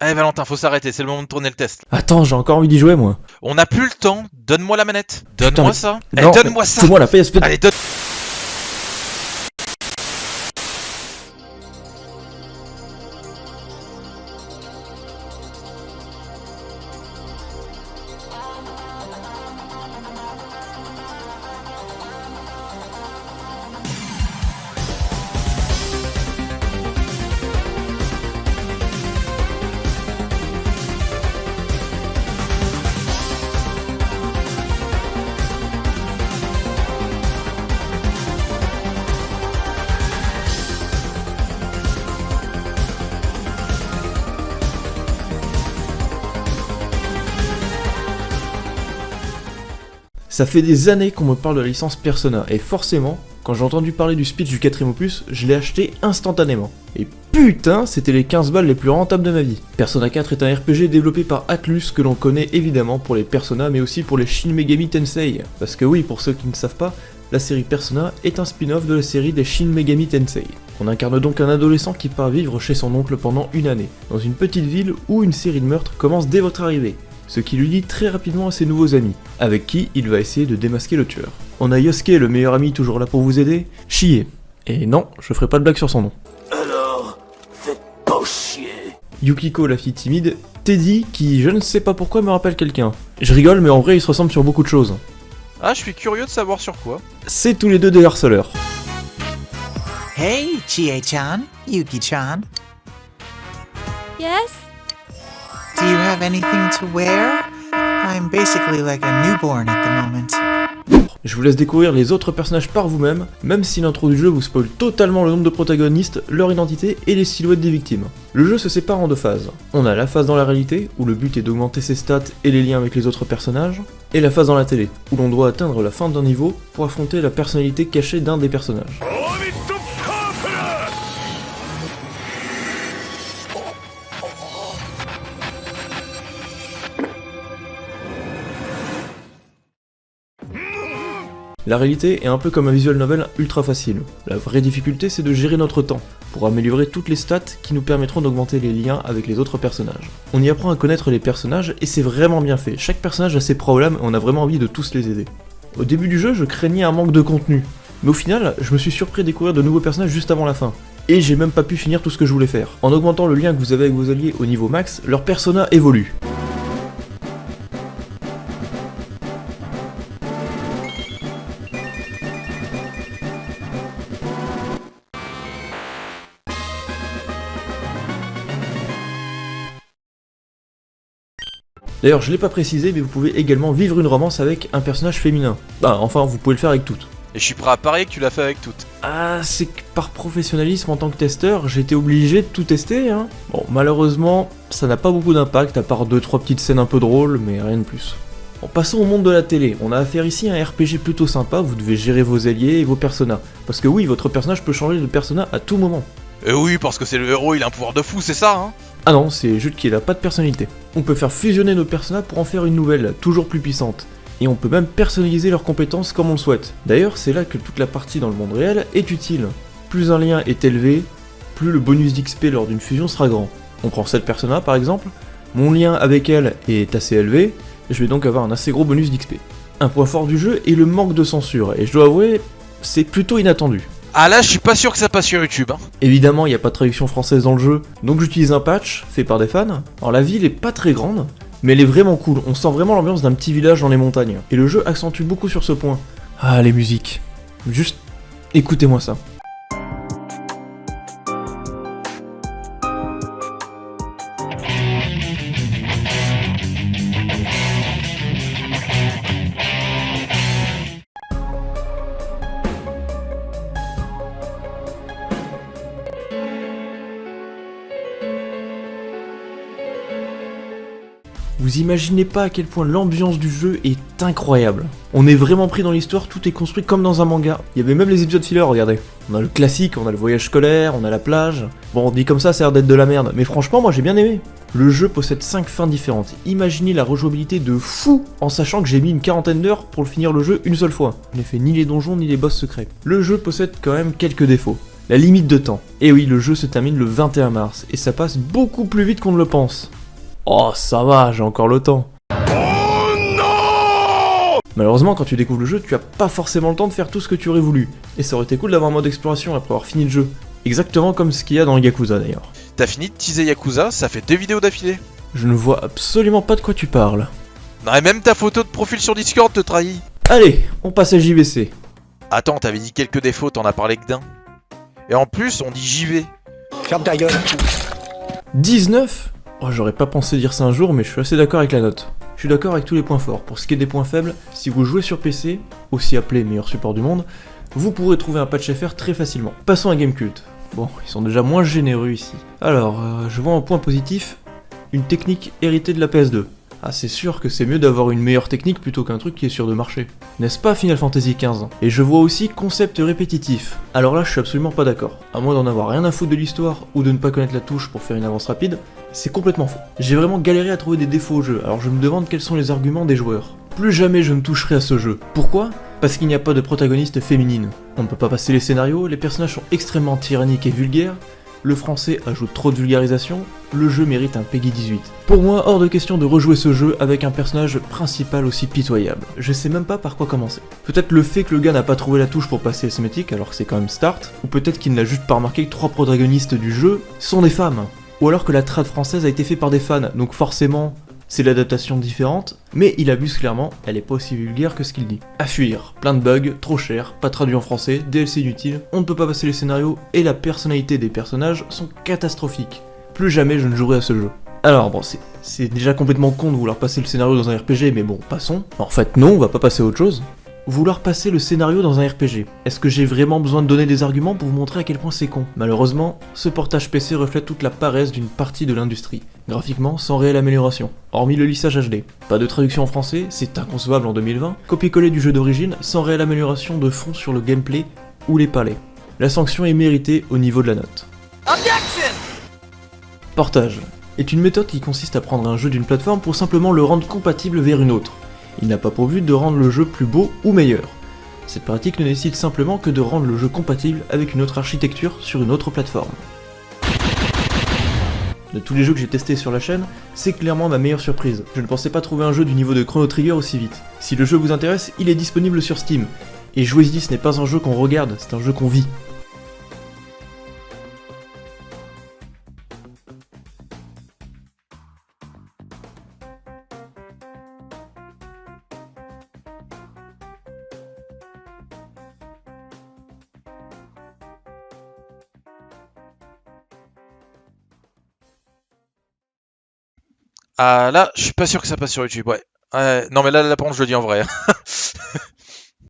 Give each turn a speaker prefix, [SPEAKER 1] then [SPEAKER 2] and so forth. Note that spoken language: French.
[SPEAKER 1] Allez Valentin, faut s'arrêter, c'est le moment de tourner le test.
[SPEAKER 2] Attends, j'ai encore envie d'y jouer moi.
[SPEAKER 1] On n'a plus le temps, donne-moi la manette.
[SPEAKER 2] Putain,
[SPEAKER 1] Donne-moi
[SPEAKER 2] mais-
[SPEAKER 1] ça.
[SPEAKER 2] Non,
[SPEAKER 1] Donne-moi ça.
[SPEAKER 2] Fais-moi la paix, espèce.
[SPEAKER 1] Allez, donne.
[SPEAKER 2] Ça fait des années qu'on me parle de la licence Persona, et forcément, quand j'ai entendu parler du speech du 4ème opus, je l'ai acheté instantanément. Et putain, c'était les 15 balles les plus rentables de ma vie. Persona 4 est un RPG développé par Atlus que l'on connaît évidemment pour les Persona, mais aussi pour les Shin Megami Tensei. Parce que oui, pour ceux qui ne savent pas, la série Persona est un spin-off de la série des Shin Megami Tensei. On incarne donc un adolescent qui part vivre chez son oncle pendant une année, dans une petite ville où une série de meurtres commence dès votre arrivée. Ce qui lui lie très rapidement à ses nouveaux amis, avec qui il va essayer de démasquer le tueur. On a Yosuke, le meilleur ami toujours là pour vous aider, Chie. Et non, je ferai pas de blague sur son nom.
[SPEAKER 3] Alors, faites pas chier.
[SPEAKER 2] Yukiko, la fille timide, Teddy, qui je ne sais pas pourquoi me rappelle quelqu'un. Je rigole, mais en vrai ils se ressemblent sur beaucoup de choses.
[SPEAKER 1] Ah, je suis curieux de savoir sur quoi.
[SPEAKER 2] C'est tous les deux des harceleurs.
[SPEAKER 4] Hey, Chie-chan, Yuki-chan.
[SPEAKER 5] Yes?
[SPEAKER 4] Do you have anything to wear? I'm basically like a newborn at the moment.
[SPEAKER 2] Je vous laisse découvrir les autres personnages par vous-même, même si l'intro du jeu vous spoil totalement le nombre de protagonistes, leur identité et les silhouettes des victimes. Le jeu se sépare en deux phases. On a la phase dans la réalité, où le but est d'augmenter ses stats et les liens avec les autres personnages, et la phase dans la télé, où l'on doit atteindre la fin d'un niveau pour affronter la personnalité cachée d'un des personnages. La réalité est un peu comme un visual novel ultra facile. La vraie difficulté c'est de gérer notre temps, pour améliorer toutes les stats qui nous permettront d'augmenter les liens avec les autres personnages. On y apprend à connaître les personnages et c'est vraiment bien fait, chaque personnage a ses problèmes et on a vraiment envie de tous les aider. Au début du jeu je craignais un manque de contenu, mais au final je me suis surpris à découvrir de nouveaux personnages juste avant la fin. Et j'ai même pas pu finir tout ce que je voulais faire. En augmentant le lien que vous avez avec vos alliés au niveau max, leur persona évolue. D'ailleurs, je l'ai pas précisé, mais vous pouvez également vivre une romance avec un personnage féminin. Bah, enfin, vous pouvez le faire avec toutes.
[SPEAKER 1] Et je suis prêt à parier que tu l'as fait avec toutes.
[SPEAKER 2] Ah, c'est que par professionnalisme en tant que testeur, j'étais obligé de tout tester, hein. Bon, malheureusement, ça n'a pas beaucoup d'impact, à part 2-3 petites scènes un peu drôles, mais rien de plus. Bon, passons au monde de la télé. On a affaire ici à un RPG plutôt sympa, vous devez gérer vos alliés et vos personas. Parce que oui, votre personnage peut changer de persona à tout moment.
[SPEAKER 1] Oui, parce que c'est le héros, il a un pouvoir de fou, c'est ça, hein.
[SPEAKER 2] Ah non, c'est juste qu'il a pas de personnalité. On peut faire fusionner nos personnages pour en faire une nouvelle, toujours plus puissante. Et on peut même personnaliser leurs compétences comme on le souhaite. D'ailleurs, c'est là que toute la partie dans le monde réel est utile. Plus un lien est élevé, plus le bonus d'XP lors d'une fusion sera grand. On prend cette persona par exemple, mon lien avec elle est assez élevé, je vais donc avoir un assez gros bonus d'XP. Un point fort du jeu est le manque de censure, et je dois avouer, c'est plutôt inattendu.
[SPEAKER 1] Ah là, je suis pas sûr que ça passe sur YouTube, hein.
[SPEAKER 2] Évidemment, il n'y a pas de traduction française dans le jeu, donc j'utilise un patch fait par des fans. Alors la ville est pas très grande, mais elle est vraiment cool, on sent vraiment l'ambiance d'un petit village dans les montagnes. Et le jeu accentue beaucoup sur ce point. Ah, les musiques. Juste, écoutez-moi ça. Vous imaginez pas à quel point l'ambiance du jeu est incroyable. On est vraiment pris dans l'histoire, tout est construit comme dans un manga. Il y avait même les épisodes filler, regardez. On a le classique, on a le voyage scolaire, on a la plage. Bon, on dit comme ça a l'air d'être de la merde, mais franchement, moi j'ai bien aimé. Le jeu possède 5 fins différentes. Imaginez la rejouabilité de fou en sachant que j'ai mis une quarantaine d'heures pour finir le jeu une seule fois. Je n'ai fait ni les donjons ni les boss secrets. Le jeu possède quand même quelques défauts. La limite de temps. Et oui, le jeu se termine le 21 mars, et ça passe beaucoup plus vite qu'on ne le pense. Oh, ça va, j'ai encore le temps. Malheureusement, quand tu découvres le jeu, tu as pas forcément le temps de faire tout ce que tu aurais voulu. Et ça aurait été cool d'avoir un mode exploration après avoir fini le jeu. Exactement comme ce qu'il y a dans Yakuza d'ailleurs.
[SPEAKER 1] T'as fini de teaser Yakuza, ça fait 2 vidéos d'affilée.
[SPEAKER 2] Je ne vois absolument pas de quoi tu parles.
[SPEAKER 1] Non, et même ta photo de profil sur Discord te trahit.
[SPEAKER 2] Allez, on passe à JVC.
[SPEAKER 1] Attends, t'avais dit quelques défauts, t'en as parlé que d'un. Et en plus, on dit JV.
[SPEAKER 5] Ferme ta gueule.
[SPEAKER 2] 19 ? Oh, j'aurais pas pensé dire ça un jour, mais je suis assez d'accord avec la note. Je suis d'accord avec tous les points forts. Pour ce qui est des points faibles, si vous jouez sur PC, aussi appelé meilleur support du monde, vous pourrez trouver un patch FR très facilement. Passons à Gamecult. Bon, ils sont déjà moins généreux ici. Alors, je vois un point positif, une technique héritée de la PS2. Ah, c'est sûr que c'est mieux d'avoir une meilleure technique plutôt qu'un truc qui est sûr de marcher. N'est-ce pas Final Fantasy XV? Et je vois aussi concept répétitif. Alors là, je suis absolument pas d'accord. À moins d'en avoir rien à foutre de l'histoire ou de ne pas connaître la touche pour faire une avance rapide, c'est complètement faux. J'ai vraiment galéré à trouver des défauts au jeu, alors je me demande quels sont les arguments des joueurs. Plus jamais je ne toucherai à ce jeu. Pourquoi? Parce qu'il n'y a pas de protagoniste féminine. On ne peut pas passer les scénarios, les personnages sont extrêmement tyranniques et vulgaires, le français ajoute trop de vulgarisation, le jeu mérite un Peggy 18. Pour moi, hors de question de rejouer ce jeu avec un personnage principal aussi pitoyable. Je sais même pas par quoi commencer. Peut-être le fait que le gars n'a pas trouvé la touche pour passer SMETIC alors que c'est quand même Start, ou peut-être qu'il n'a juste pas remarqué que 3 protagonistes du jeu sont des femmes. Ou alors que la trad française a été faite par des fans, donc forcément, c'est l'adaptation différente, mais il abuse clairement, elle est pas aussi vulgaire que ce qu'il dit. À fuir, plein de bugs, trop cher, pas traduit en français, DLC inutile, on ne peut pas passer les scénarios, et la personnalité des personnages sont catastrophiques. Plus jamais je ne jouerai à ce jeu. Alors bon, c'est déjà complètement con de vouloir passer le scénario dans un RPG, mais bon, passons. En fait non, on va pas passer à autre chose. Vouloir passer le scénario dans un RPG. Est-ce que j'ai vraiment besoin de donner des arguments pour vous montrer à quel point c'est con? Malheureusement, ce portage PC reflète toute la paresse d'une partie de l'industrie. Graphiquement, sans réelle amélioration, hormis le lissage HD. Pas de traduction en français, c'est inconcevable en 2020. Copier-coller du jeu d'origine, sans réelle amélioration de fond sur le gameplay ou les palais. La sanction est méritée au niveau de la note.
[SPEAKER 3] Objection!
[SPEAKER 2] Portage est une méthode qui consiste à prendre un jeu d'une plateforme pour simplement le rendre compatible vers une autre. Il n'a pas pour but de rendre le jeu plus beau ou meilleur. Cette pratique ne nécessite simplement que de rendre le jeu compatible avec une autre architecture sur une autre plateforme. De tous les jeux que j'ai testés sur la chaîne, c'est clairement ma meilleure surprise. Je ne pensais pas trouver un jeu du niveau de Chrono Trigger aussi vite. Si le jeu vous intéresse, il est disponible sur Steam. Et jouer ici, ce n'est pas un jeu qu'on regarde, c'est un jeu qu'on vit.
[SPEAKER 1] Ah là, je suis pas sûr que ça passe sur YouTube, ouais. Non mais là par contre je le dis en vrai.